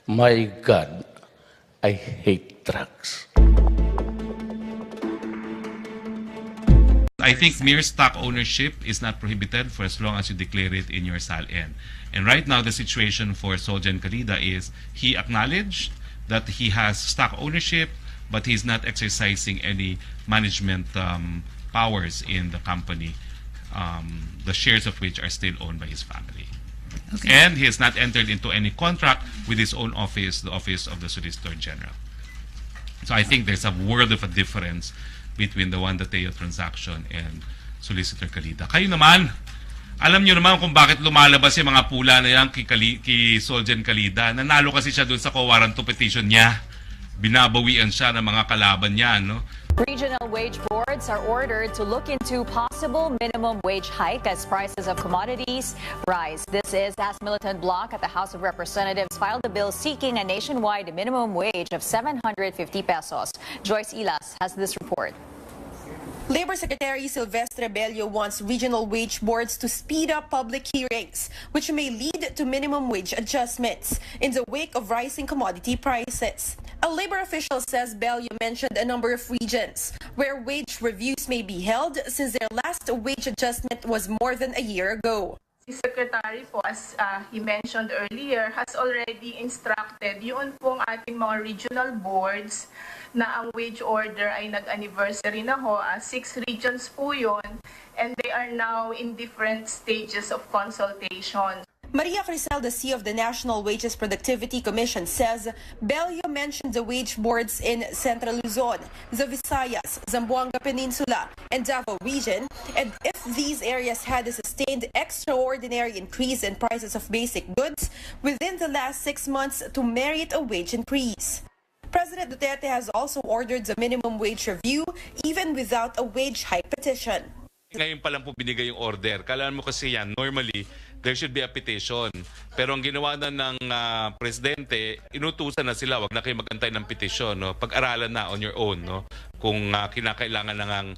My God, I hate drugs. I think mere stock ownership is not prohibited for as long as you declare it in your SALN. And right now, the situation for SOLGEN CALIDA is he acknowledged that he has stock ownership, but he's not exercising any management powers in the company, the shares of which are still owned by his family. Okay. And he has not entered into any contract with his own office, the Office of the Solicitor General. So I think there's a world of a difference between the Wanda Teo transaction and Solicitor Calida. Kayo naman, alam nyo naman kung bakit lumalabas yung mga pula na yan kay SOLGEN CALIDA. Nanalo kasi siya doon sa co-warranto petition niya. Binabawian siya ng mga kalaban niya, no? Regional wage boards are ordered to look into possible minimum wage hike as prices of commodities rise. This is as Militant Bloc at the House of Representatives filed a bill seeking a nationwide minimum wage of 750 pesos. Joyce Ilas has this report. Labor Secretary Silvestre Bello wants regional wage boards to speed up public hearings, which may lead to minimum wage adjustments in the wake of rising commodity prices. A labor official says Bello mentioned a number of regions where wage reviews may be held since their last wage adjustment was more than a year ago. The Secretary po, as he mentioned earlier, has already instructed yun pong ating mga regional boards na ang wage order ay nag-anniversary na ho. 6 regions po yun, and they are now in different stages of consultation. Maria Crisel C of the National Wages Productivity Commission says Bello mentioned the wage boards in Central Luzon, the Visayas, Zamboanga Peninsula, and Davao region, and if these areas had a sustained extraordinary increase in prices of basic goods within the last 6 months to merit a wage increase. President Duterte has also ordered the minimum wage review even without a wage hike petition. Ngayon pa lang po binigay yung order. Kailangan mo kasi yan, normally, there should be a petition. Pero ang ginawa na ng presidente, inutusan na sila, wag na kayo magantay ng petition. No? Pag-aralan na on your own, no? Kung kinakailangan na ngang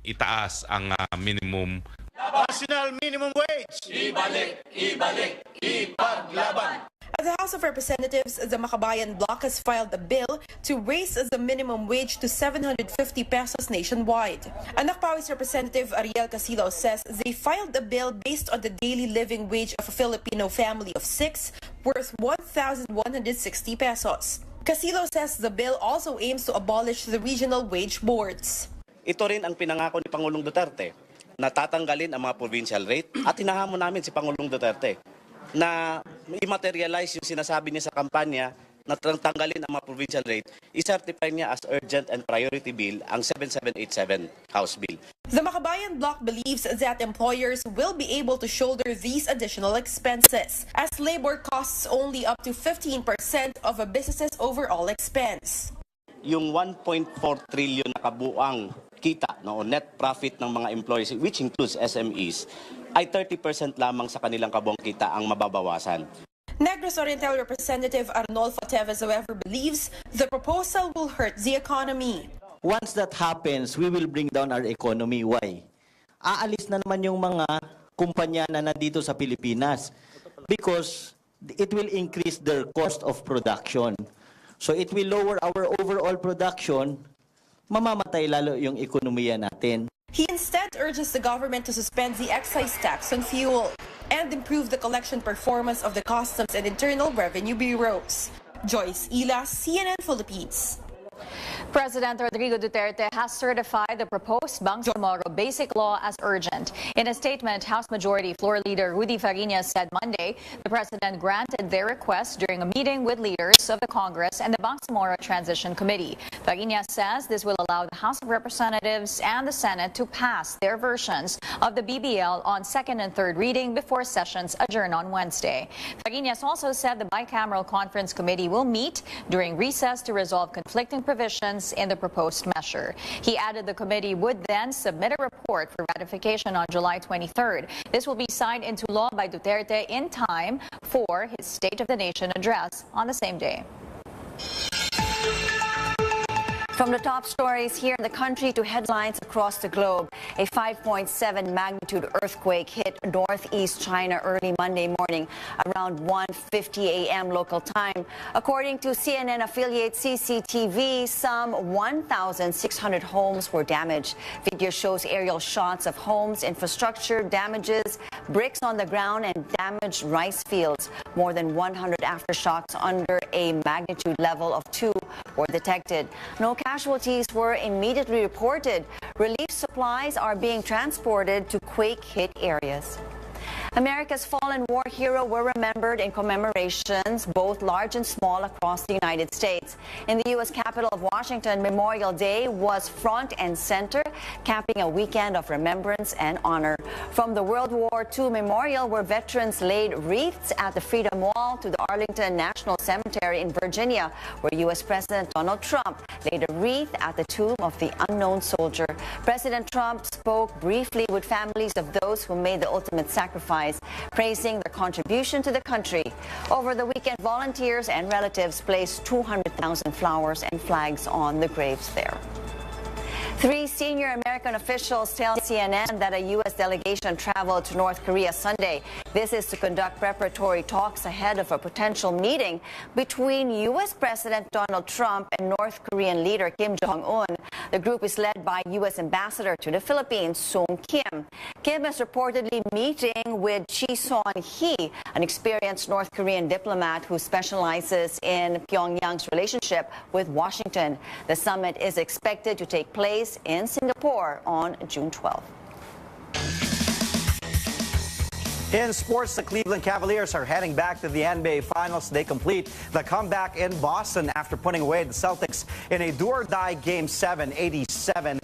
itaas ang minimum. National minimum wage! Ibalik, ibalik, ipaglaban! At the House of Representatives, the Makabayan Bloc has filed a bill to raise the minimum wage to 750 pesos nationwide. Anakpawi's Representative Ariel Casilo says they filed a bill based on the daily living wage of a Filipino family of 6 worth 1,160 pesos. Casilo says the bill also aims to abolish the regional wage boards. Ito rin ang pinangako ni Pangulong Duterte na tatanggalin ang mga provincial rate at hinahamon namin si Pangulong Duterte na i-materialize yung sinasabi niya sa kampanya na tanggalin ang mga provincial rate, i-certify niya as urgent and priority bill ang 7787 House Bill. The Makabayan Bloc believes that employers will be able to shoulder these additional expenses as labor costs only up to 15% of a business's overall expense. Yung 1.4 trillion na kabuang kita o net profit ng mga employees, which includes SMEs, ay 30% lamang sa kanilang kabuang kita ang mababawasan. Negros Oriental Representative Arnolfo Teves, however, believes the proposal will hurt the economy. Once that happens, we will bring down our economy. Why? Aalis na naman yung mga kumpanya na nandito sa Pilipinas because it will increase their cost of production. So it will lower our overall production, mamamatay lalo yung ekonomiya natin. He instead urges the government to suspend the excise tax on fuel and improve the collection performance of the Customs and Internal Revenue Bureaus. Joyce Ilas, CNN Philippines. President Rodrigo Duterte has certified the proposed Bangsamoro Basic Law as urgent. In a statement, House Majority Floor Leader Rudy Fariñas said Monday the president granted their request during a meeting with leaders of the Congress and the Bangsamoro Transition Committee. Fariñas says this will allow the House of Representatives and the Senate to pass their versions of the BBL on second and third reading before sessions adjourn on Wednesday. Fariñas also said the bicameral conference committee will meet during recess to resolve conflicting provisions in the proposed measure. He added the committee would then submit a report for ratification on July 23rd. This will be signed into law by Duterte in time for his State of the Nation address on the same day. From the top stories here in the country to headlines across the globe, a 5.7 magnitude earthquake hit northeast China early Monday morning around 1:50 a.m. local time. According to CNN affiliate CCTV, some 1,600 homes were damaged. Video shows aerial shots of homes, infrastructure damages, bricks on the ground, and damaged rice fields. More than 100 aftershocks under a magnitude level of 2 were detected. No casualties were immediately reported. Relief supplies are being transported to quake-hit areas. America's fallen war hero were remembered in commemorations, both large and small, across the United States. In the U.S. capital of Washington, Memorial Day was front and center, capping a weekend of remembrance and honor. From the World War II Memorial, where veterans laid wreaths at the Freedom Wall, to the Arlington National Cemetery in Virginia, where U.S. President Donald Trump laid a wreath at the tomb of the unknown soldier. President Trump spoke briefly with families of those who made the ultimate sacrifice, praising their contribution to the country. Over the weekend, volunteers and relatives placed 200,000 flowers and flags on the graves there. 3 senior American officials tell CNN that a U.S. delegation traveled to North Korea Sunday. This is to conduct preparatory talks ahead of a potential meeting between U.S. President Donald Trump and North Korean leader Kim Jong-un. The group is led by U.S. Ambassador to the Philippines, Sung Kim. Kim is reportedly meeting with Chi Son-hee, an experienced North Korean diplomat who specializes in Pyongyang's relationship with Washington. The summit is expected to take place in Singapore on June 12th. In sports, the Cleveland Cavaliers are heading back to the NBA Finals. They complete the comeback in Boston after putting away the Celtics in a do-or-die Game 7, 87-79.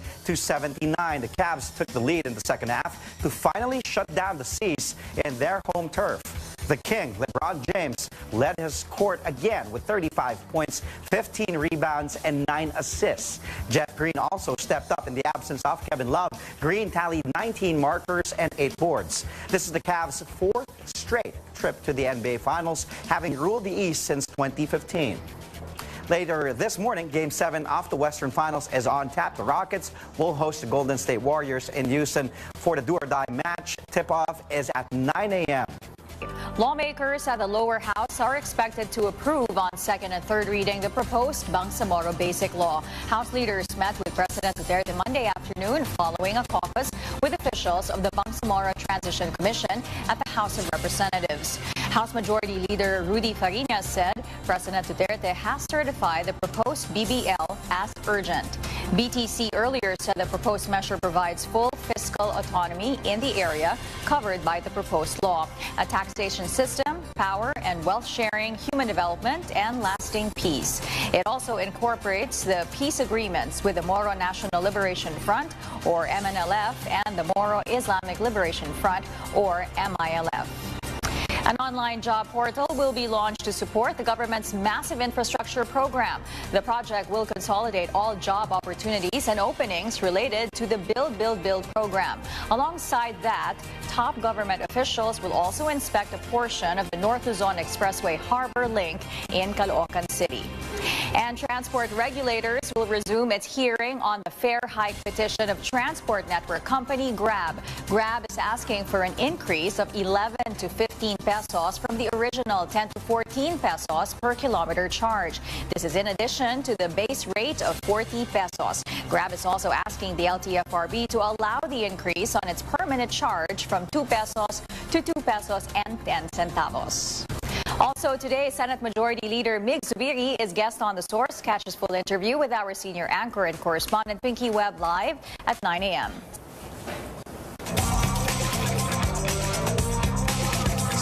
The Cavs took the lead in the second half to finally shut down the C's in their home turf. The King, LeBron James, led his court again with 35 points, 15 rebounds, and 9 assists. Jeff Green also stepped up in the absence of Kevin Love. Green tallied 19 markers and 8 boards. This is the Cavs' 4th straight trip to the NBA Finals, having ruled the East since 2015. Later this morning, Game 7 of the Western Finals is on tap. The Rockets will host the Golden State Warriors in Houston for the do-or-die match. Tip-off is at 9 a.m. Lawmakers at the lower house are expected to approve on second and third reading the proposed Bangsamoro Basic Law. House leaders met with President Duterte Monday afternoon following a caucus with officials of the Bangsamoro Transition Commission at the House of Representatives. House Majority Leader Rudy Fariñas said President Duterte has certified the proposed BBL as urgent. BTC earlier said the proposed measure provides full fiscal autonomy in the area covered by the proposed law. A taxation system, power and wealth sharing, human development, and lasting peace. It also incorporates the peace agreements with the Moro National Liberation Front, or MNLF, and the Moro Islamic Liberation Front, or MILF. An online job portal will be launched to support the government's massive infrastructure program. The project will consolidate all job opportunities and openings related to the Build, Build, Build program. Alongside that, top government officials will also inspect a portion of the North Luzon Expressway Harbor Link in Caloocan City. And transport regulators will resume its hearing on the fare hike petition of transport network company Grab. Grab is asking for an increase of 11 to 15 pesos from the original 10 to 14 pesos per kilometer charge. This is in addition to the base rate of 40 pesos. Grab is also asking the LTFRB to allow the increase on its permanent charge from 2 pesos to 2 pesos and 10 centavos. Also today, Senate Majority Leader Mig Zubiri is guest on The Source. Catch his full interview with our senior anchor and correspondent Pinky Webb live at 9 a.m.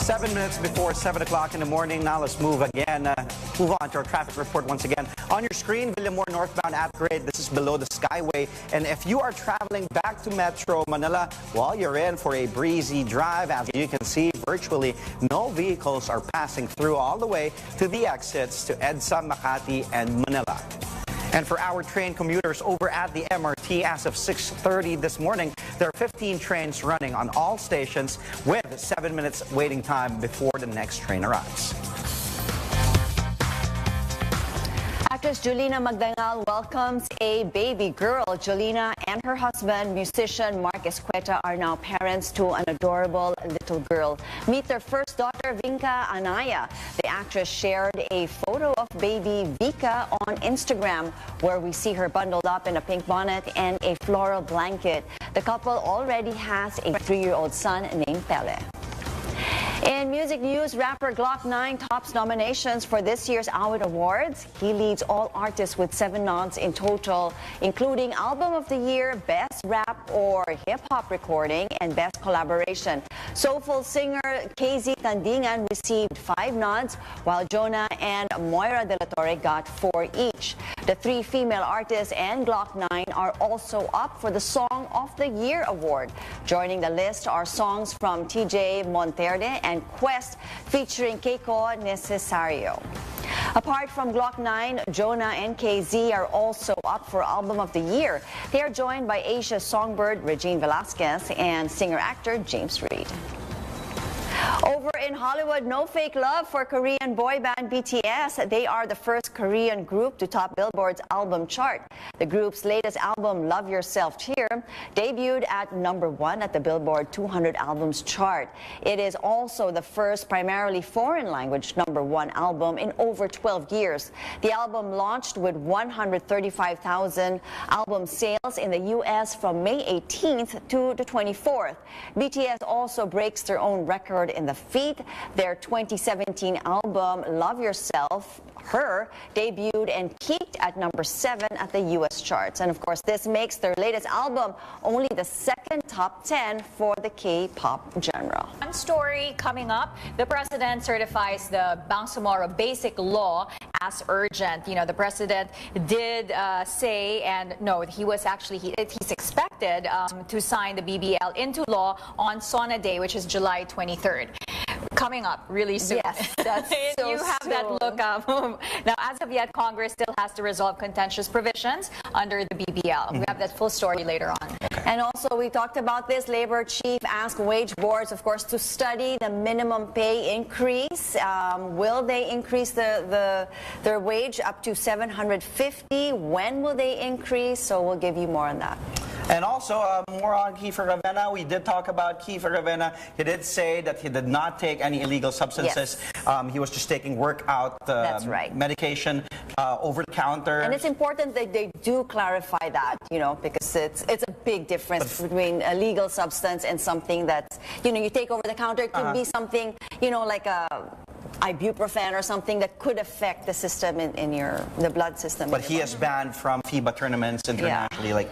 7 minutes before 7 o'clock in the morning. Now let's move on to our traffic report once again. On your screen, Villamor northbound at grade. This is below the Skyway. And if you are traveling back to Metro Manila, well, you're in for a breezy drive. As you can see, virtually no vehicles are passing through all the way to the exits to EDSA, Makati, and Manila. And for our train commuters over at the MRT, as of 6:30 this morning, there are 15 trains running on all stations with 7 minutes waiting time before the next train arrives. Actress Julina Magdangal welcomes a baby girl. Julina and her husband, musician Mark Escueta, are now parents to an adorable little girl. Meet their first daughter, Vinca Anaya. The actress shared a photo of baby Vika on Instagram, where we see her bundled up in a pink bonnet and a floral blanket. The couple already has a 3-year-old son named Pele. In music news, rapper Glock 9 tops nominations for this year's Awit Awards. He leads all artists with 7 nods in total, including Album of the Year, Best Rap or Hip Hop Recording, and Best Collaboration. Soulful singer KZ Tandingan received 5 nods, while Jonah and Moira De La Torre got 4 each. The 3 female artists and Glock 9 are also up for the Song of the Year award. Joining the list are songs from TJ Monterde and Quest featuring Keiko Necesario. Apart from Glock 9, Jonah and KZ are also up for Album of the Year. They are joined by Asia's songbird Regine Velasquez and singer-actor James Reid. Over in Hollywood, no fake love for Korean boy band BTS. They are the first Korean group to top Billboard's album chart. The group's latest album, Love Yourself Here, debuted at #1 at the Billboard 200 albums chart. It is also the first primarily foreign language #1 album in over 12 years. The album launched with 135,000 album sales in the U.S. from May 18th to the 24th. BTS also breaks their own record in the feat. Their 2017 album, Love Yourself, Her, debuted and peaked at #7 at the U.S. charts. And of course, this makes their latest album only the second top 10 for the K-pop genre. One story coming up, the president certifies the Bangsamoro Basic Law as urgent. You know, the president did say, and no, he was actually, he's expected to sign the BBL into law on SONA Day, which is July 23rd. Coming up really soon. Yes, that's so you have that look up. Now, as of yet, Congress still has to resolve contentious provisions under the BBL. We have that full story later on. Okay. And also, we talked about this. Labor chief asked wage boards, of course, to study the minimum pay increase. Will they increase their wage up to $750? When will they increase? So we'll give you more on that. And also, more on Kiefer Ravena. We did talk about Kiefer Ravena. He did say that he did not take any illegal substances. Yes. He was just taking workout medication over the counter. And it's important that they do clarify that, you know, because it's a big difference between a legal substance and something that's, you know, you take over the counter. It could be something, you know, like a ibuprofen or something that could affect the system in the blood system. But he is banned from FIBA tournaments internationally, like